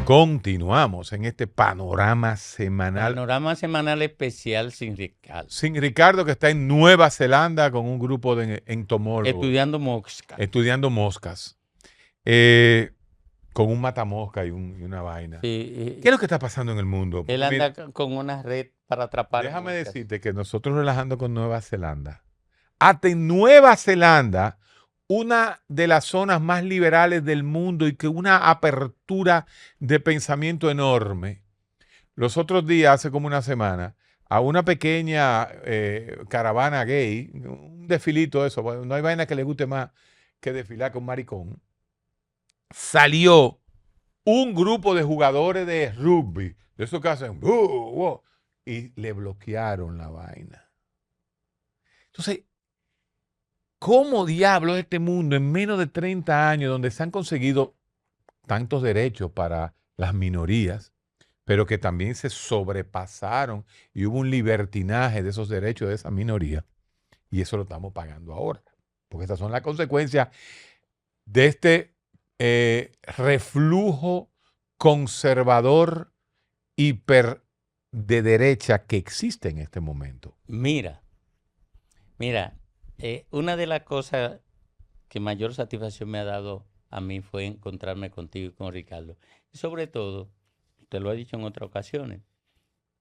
Continuamos en este panorama semanal. Panorama semanal especial sin Ricardo. Sin Ricardo, que está en Nueva Zelanda con un grupo de entomólogos. Estudiando mosca. Estudiando moscas. Con un matamosca y una vaina. Sí, ¿Qué es lo que está pasando en el mundo? él anda con una red para atrapar Déjame moscas. decirte que nosotros relajando con Nueva Zelanda. Hasta en Nueva Zelanda, una de las zonas más liberales del mundo y que una apertura de pensamiento enorme. Los otros días, hace como una semana, a una pequeña caravana gay, un desfilito de eso, no hay vaina que le guste más que desfilar con maricón, salió un grupo de jugadores de rugby, de esos que hacen, y le bloquearon la vaina. Entonces, ¿cómo diablos este mundo en menos de 30 años, donde se han conseguido tantos derechos para las minorías, pero que también se sobrepasaron y hubo un libertinaje de esos derechos de esa minoría, y eso lo estamos pagando ahora? Porque estas son las consecuencias de este reflujo conservador hiper de derecha que existe en este momento. Mira, una de las cosas que mayor satisfacción me ha dado a mí fue encontrarme contigo y con Ricardo. Y sobre todo, te lo he dicho en otras ocasiones,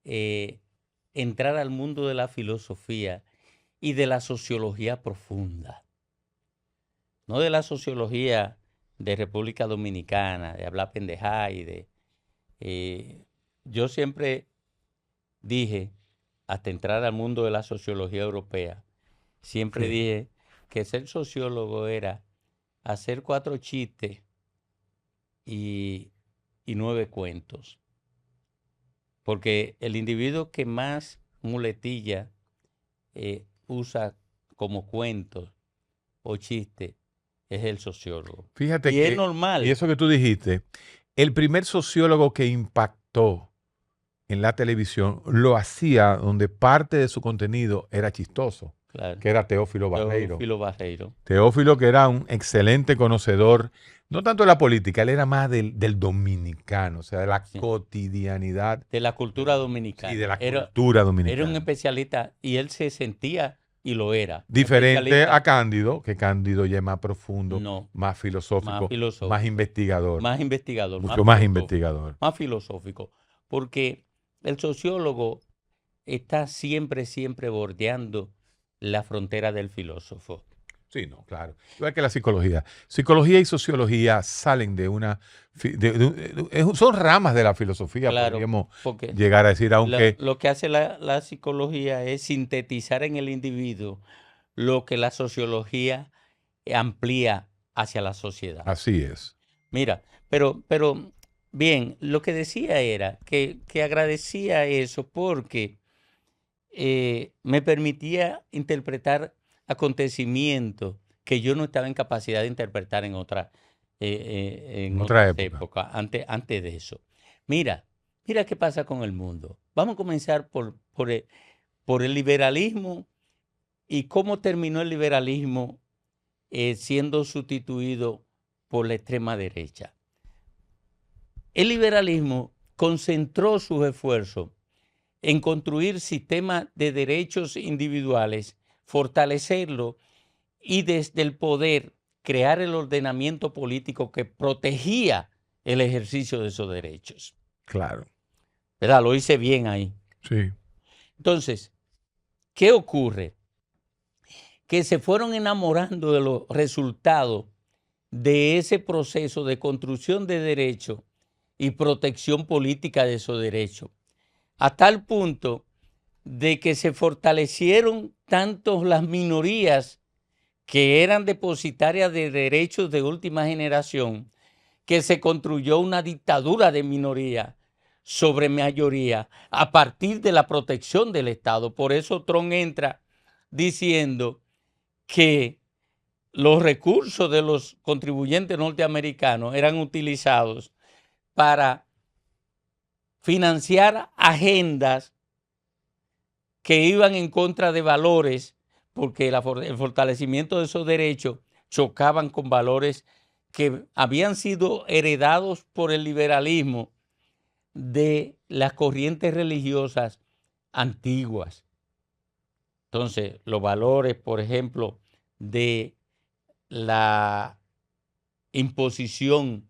entrar al mundo de la filosofía y de la sociología profunda. No de la sociología de República Dominicana, de hablar pendejá y de... yo siempre dije, hasta entrar al mundo de la sociología europea, siempre dije que ser sociólogo era hacer 4 chistes y 9 cuentos. Porque el individuo que más muletilla usa como cuentos o chistes es el sociólogo. Fíjate y que es normal. Y eso que tú dijiste, el primer sociólogo que impactó en la televisión lo hacía donde parte de su contenido era chistoso, Claro. que era Teófilo Barreiro. Teófilo Barreiro. Teófilo, que era un excelente conocedor, no tanto de la política, él era más del dominicano, o sea, de la cotidianidad. De la cultura dominicana. Y de la cultura dominicana. Era un especialista y él se sentía y lo era. Diferente a Cándido, que Cándido ya es más profundo, No, más filosófico, más investigador. Más investigador. Mucho más investigador. Más filosófico. Porque el sociólogo está siempre bordeando la frontera del filósofo. Sí, no, claro. Igual que la psicología. Psicología y sociología salen de una... son ramas de la filosofía, claro, podríamos llegar a decir, aunque... Lo que hace la psicología es sintetizar en el individuo lo que la sociología amplía hacia la sociedad. Así es. Mira, pero bien, lo que decía era que agradecía eso porque me permitía interpretar acontecimientos que yo no estaba en capacidad de interpretar en otra época, antes de eso. Mira qué pasa con el mundo. Vamos a comenzar por el liberalismo y cómo terminó el liberalismo siendo sustituido por la extrema derecha. El liberalismo concentró sus esfuerzos en construir sistemas de derechos individuales, fortalecerlo y desde el poder crear el ordenamiento político que protegía el ejercicio de esos derechos. Claro. ¿Verdad? Lo hice bien ahí. Sí. Entonces, ¿qué ocurre? Que se fueron enamorando de los resultados de ese proceso de construcción de derechos y protección política de esos derechos, a tal punto de que se fortalecieron tanto las minorías que eran depositarias de derechos de última generación, que se construyó una dictadura de minoría sobre mayoría a partir de la protección del Estado. Por eso Trump entra diciendo que los recursos de los contribuyentes norteamericanos eran utilizados para financiar agendas que iban en contra de valores, porque el fortalecimiento de esos derechos chocaban con valores que habían sido heredados por el liberalismo de las corrientes religiosas antiguas. Entonces, los valores, por ejemplo, de la imposición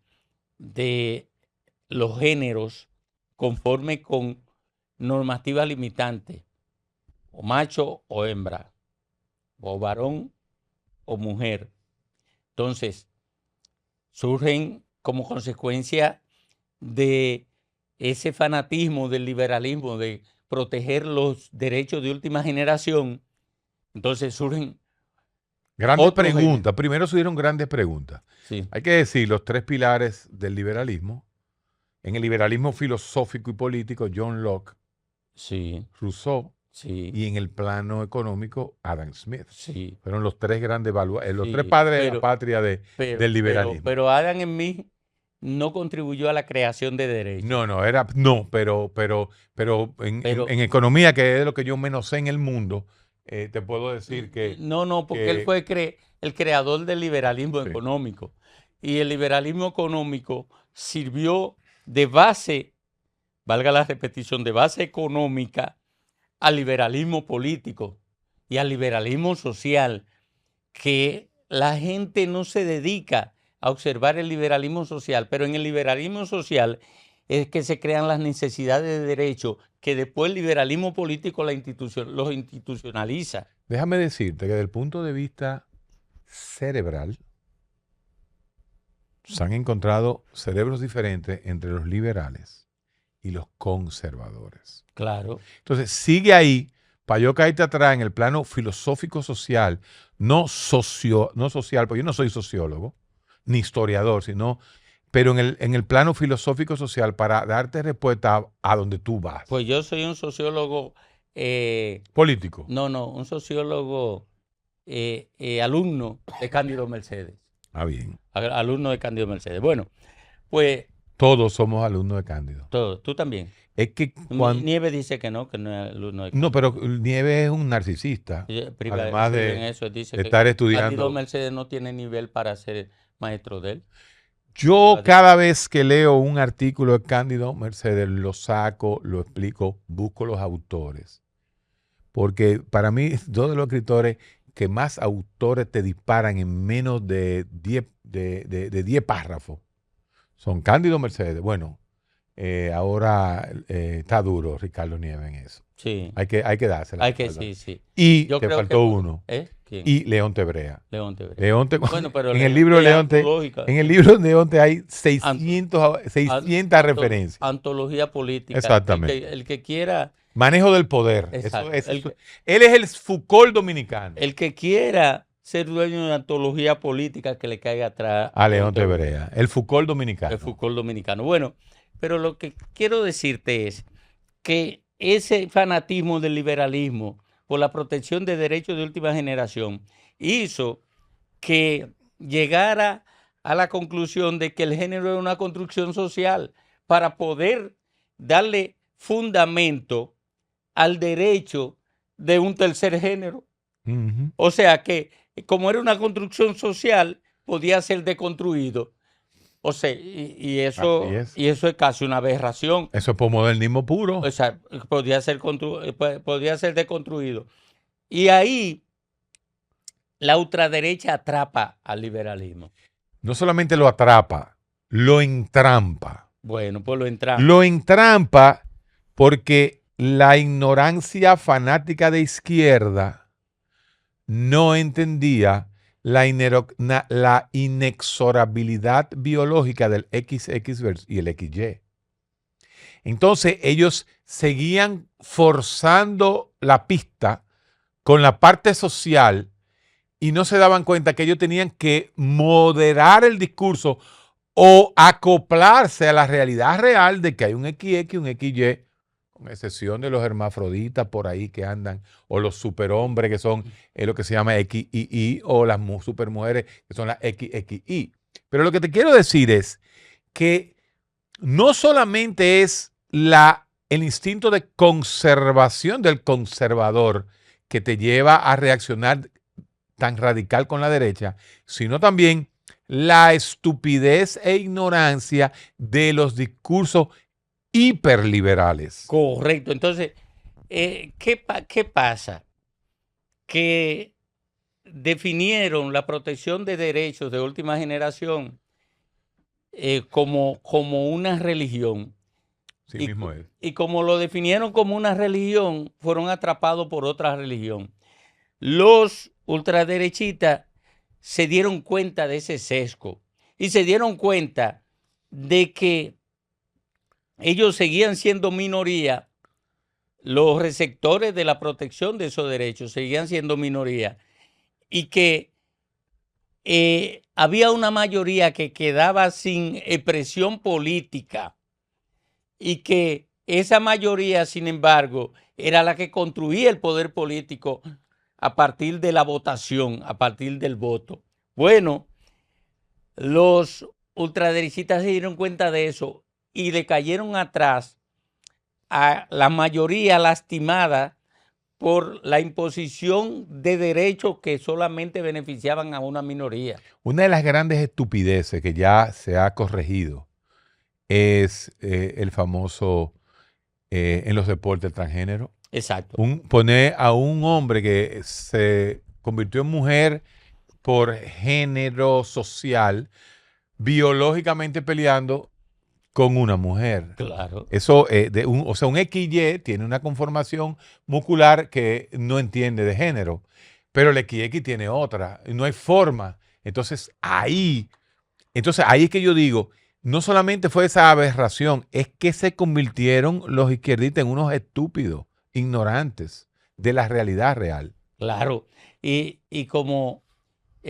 de los géneros conforme con normativas limitantes, o macho o hembra, o varón o mujer. Entonces, surgen como consecuencia de ese fanatismo del liberalismo, de proteger los derechos de última generación. Entonces surgen Grandes otros preguntas. Primero surgieron grandes preguntas. Sí, Hay que decir los tres pilares del liberalismo. En el liberalismo filosófico y político, John Locke, sí, Rousseau, sí, y en el plano económico, Adam Smith. sí, Fueron los tres grandes los tres sí, padres de la patria del liberalismo. pero Adam Smith no contribuyó a la creación de derechos. Pero Pero en economía, que es lo que yo menos sé en el mundo, te puedo decir que no, porque él fue el creador del liberalismo Sí. económico. Y el liberalismo económico sirvió de base, valga la repetición, de base económica al liberalismo político y al liberalismo social, que la gente no se dedica a observar el liberalismo social, pero en el liberalismo social es que se crean las necesidades de derecho que después el liberalismo político los institucionaliza. déjame decirte que desde el punto de vista cerebral, se han encontrado cerebros diferentes entre los liberales y los conservadores. Claro. Entonces, sigue ahí, para yo caerte atrás en el plano filosófico-social, no social, porque yo no soy sociólogo, ni historiador, pero en el plano filosófico-social, para darte respuesta a donde tú vas. Pues yo soy un sociólogo, Político. un sociólogo alumno de Cándido Mercedes. Ah, bien. Alumno de Cándido Mercedes. Bueno, pues Todos somos alumnos de Cándido. tú también. Es que cuando... Nieves dice que no es alumno de Cándido. No, pero Nieves es un narcisista. Además de dice estar que estudiando. Cándido Mercedes no tiene nivel para ser maestro de él. Yo cada vez que leo un artículo de Cándido Mercedes lo saco, lo explico, busco los autores. Porque para mí, dos de los escritores que más autores te disparan en menos de 10 párrafos son Cándido Mercedes. Bueno, ahora está duro Ricardo Nieves en eso. Sí. Hay que dársela. Sí. Y Yo te creo faltó que, uno. ¿Quién? Y Leonte Brea. Leonte Brea. Leonte, Bueno, pero en el libro de Leonte, en el libro de Leonte hay 600 referencias. Antología política. Exactamente. El que quiera. Manejo del poder. Exacto. Él es el Foucault dominicano. El que quiera ser dueño de antología política, que le caiga atrás a Leonte Brea. El Foucault dominicano. El Foucault dominicano. Bueno, pero lo que quiero decirte es que ese fanatismo del liberalismo por la protección de derechos de última generación hizo que llegara a la conclusión de que el género es una construcción social para poder darle fundamento al derecho de un tercer género. Uh-huh. O sea que, como era una construcción social, podía ser deconstruido. O sea, y eso es casi una aberración. Eso es posmodernismo puro. O sea, podía ser deconstruido. Y ahí la ultraderecha atrapa al liberalismo. No solamente lo atrapa, lo entrampa. Bueno, pues lo entrampa. Lo entrampa porque la ignorancia fanática de izquierda no entendía la inexorabilidad biológica del XX y el XY. Entonces ellos seguían forzando la pista con la parte social y no se daban cuenta que ellos tenían que moderar el discurso o acoplarse a la realidad real de que hay un XX y un XY, con excepción de los hermafroditas por ahí que andan, o los superhombres que son lo que se llama XY, o las supermujeres que son las XXY. Pero lo que te quiero decir es que no solamente es el instinto de conservación del conservador que te lleva a reaccionar tan radical con la derecha, sino también la estupidez e ignorancia de los discursos hiperliberales. Correcto. Entonces, ¿qué pasa? Que definieron la protección de derechos de última generación como una religión. Sí mismo es. Y como lo definieron como una religión, fueron atrapados por otra religión. Los ultraderechistas se dieron cuenta de ese sesgo y se dieron cuenta de que ellos seguían siendo minoría. Los receptores de la protección de esos derechos seguían siendo minoría y que había una mayoría que quedaba sin expresión política y que esa mayoría, sin embargo, era la que construía el poder político a partir de la votación, a partir del voto. Bueno, los ultraderechistas se dieron cuenta de eso y le cayeron atrás a la mayoría lastimada por la imposición de derechos que solamente beneficiaban a una minoría. Una de las grandes estupideces que ya se ha corregido es el famoso en los deportes transgénero. Exacto. Poner a un hombre que se convirtió en mujer por género social, biológicamente peleando con una mujer. Claro. Eso, o sea, un XY tiene una conformación muscular que no entiende de género, pero el XX tiene otra, y no hay forma. Entonces ahí es que yo digo, no solamente fue esa aberración, es que se convirtieron los izquierdistas en unos estúpidos, ignorantes de la realidad real. Claro. Y como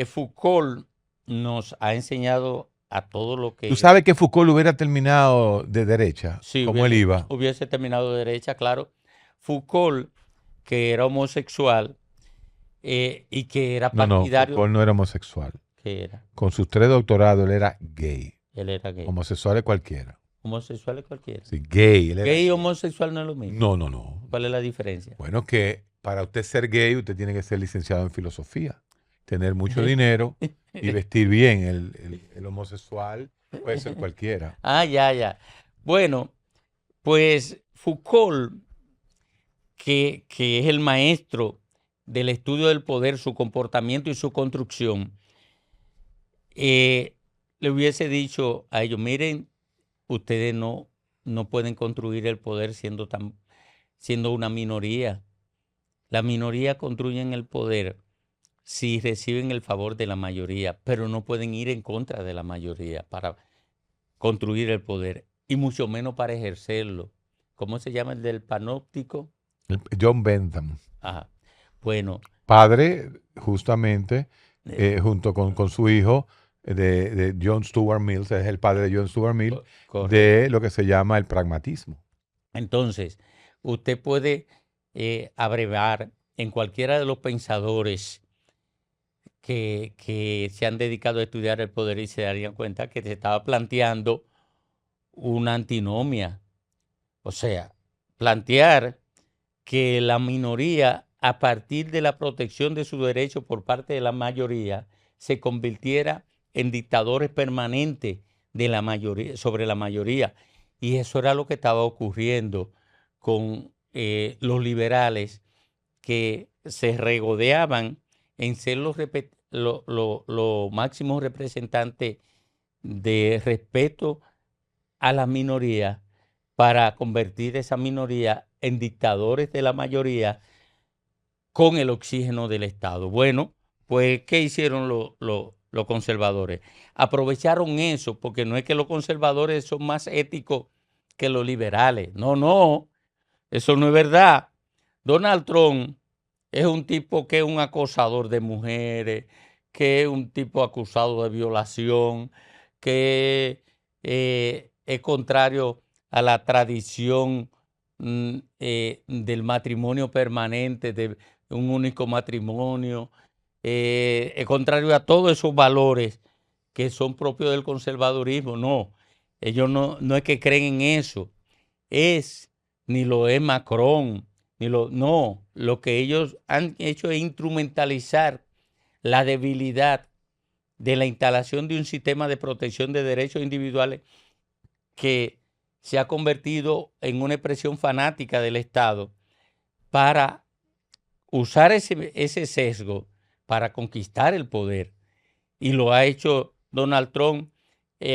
Foucault nos ha enseñado a todo lo que... Tú sabes que Foucault hubiera terminado de derecha, Sí, como él iba. hubiese terminado de derecha, claro. Foucault, que era homosexual y que era No, partidario... Foucault no era homosexual. ¿Qué era? Con sus 3 doctorados él era gay. Él era gay. Homosexual es cualquiera. Homosexual es cualquiera. Sí, gay. Gay y homosexual no es lo mismo. No. ¿Cuál es la diferencia? Bueno, que para usted ser gay, usted tiene que ser licenciado en filosofía, tener mucho dinero y vestir bien. El homosexual puede ser cualquiera. Ah, ya. Bueno, pues Foucault, que es el maestro del estudio del poder, su comportamiento y su construcción, le hubiese dicho a ellos, miren, ustedes no pueden construir el poder siendo una minoría. La minoría construyen el poder si reciben el favor de la mayoría, pero no pueden ir en contra de la mayoría para construir el poder, y mucho menos para ejercerlo. ¿Cómo se llama el del panóptico? John Bentham. Ajá. Bueno. Padre, justamente, junto con su hijo, de John Stuart Mill, es el padre de John Stuart Mill, de lo que se llama el pragmatismo. Entonces, usted puede abrevar en cualquiera de los pensadores que se han dedicado a estudiar el poder y se darían cuenta que se estaba planteando una antinomia. O sea, plantear que la minoría, a partir de la protección de sus derechos por parte de la mayoría, se convirtiera en dictadores permanentes de la mayoría, sobre la mayoría. Y eso era lo que estaba ocurriendo con los liberales, que se regodeaban en ser los máximos representantes de respeto a la minoría para convertir esa minoría en dictadores de la mayoría con el oxígeno del Estado. Bueno, pues, ¿qué hicieron los conservadores? Aprovecharon eso, porque no es que los conservadores son más éticos que los liberales. No, eso no es verdad. Donald Trump es un tipo que es un acosador de mujeres, que es un tipo acusado de violación, que es contrario a la tradición del matrimonio permanente, de un único matrimonio, es contrario a todos esos valores que son propios del conservadurismo. No, ellos no es que creen en eso, ni lo es Macron, no, lo que ellos han hecho es instrumentalizar la debilidad de la instalación de un sistema de protección de derechos individuales que se ha convertido en una expresión fanática del Estado para usar ese sesgo para conquistar el poder. Y lo ha hecho Donald Trump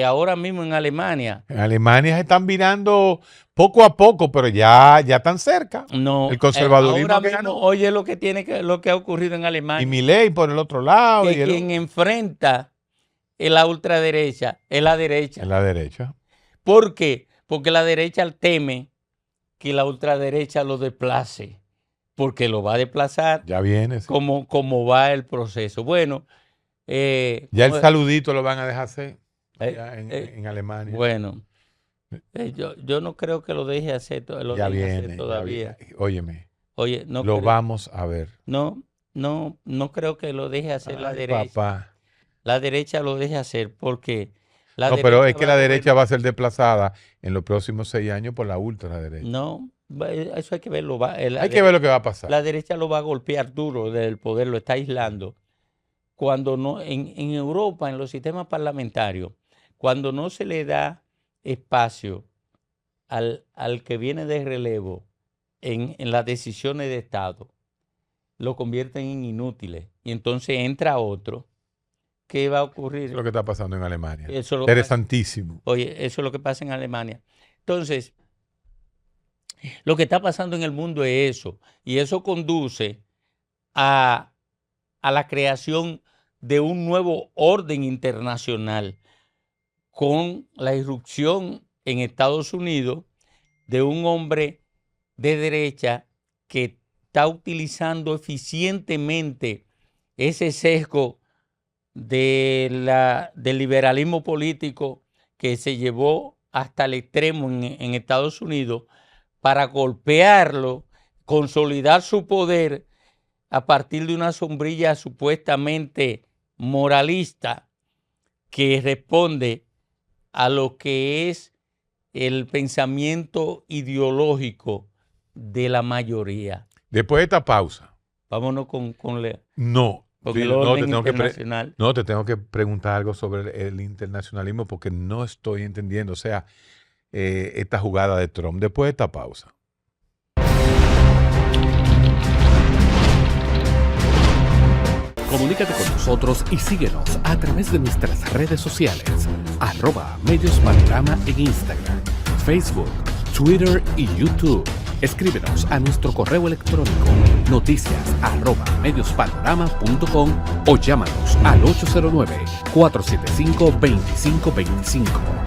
ahora mismo en Alemania. En Alemania se están virando poco a poco, pero ya están cerca. No, El conservadurismo ahora que mismo, ganó. oye lo que ha ocurrido en Alemania. Y Milei por el otro lado. Que quien enfrenta la ultraderecha es la derecha. En la derecha. ¿Por qué? Porque la derecha teme que la ultraderecha lo desplace, porque lo va a desplazar. Ya viene. Sí. Como va el proceso. Bueno. Ya el saludito lo van a dejar hacer en Alemania. Bueno, yo no creo que lo deje hacer, ya viene, hacer todavía. Ya viene. Óyeme. Oye, no lo vamos a ver. No creo que lo deje hacer la derecha. Papá. La derecha lo deje hacer porque pero es que la derecha va a ser desplazada en los próximos 6 años por la ultraderecha. No, eso hay que verlo. Hay que ver lo que va a pasar. La derecha lo va a golpear duro desde el poder, lo está aislando. Cuando no, en Europa, en los sistemas parlamentarios, cuando no se le da espacio al que viene de relevo en las decisiones de Estado, lo convierten en inútiles. Y entonces entra otro. ¿Qué va a ocurrir? Eso es lo que está pasando en Alemania. Eso Interesantísimo. Oye, eso es lo que pasa en Alemania. Entonces, lo que está pasando en el mundo es eso. Y eso conduce a la creación de un nuevo orden internacional con la irrupción en Estados Unidos de un hombre de derecha que está utilizando eficientemente ese sesgo del liberalismo político que se llevó hasta el extremo en Estados Unidos para golpearlo, consolidar su poder a partir de una sombrilla supuestamente moralista que responde a lo que es el pensamiento ideológico de la mayoría. Después de esta pausa. Vámonos con No. Porque Sí, el orden internacional. te tengo que preguntar algo sobre el internacionalismo porque no estoy entendiendo, o sea, esta jugada de Trump. Después de esta pausa. Comunícate con nosotros y síguenos a través de nuestras redes sociales, @MediosPanorama en Instagram, Facebook, Twitter y YouTube. Escríbenos a nuestro correo electrónico noticias@mediospanorama.com o llámanos al 809-475-2525.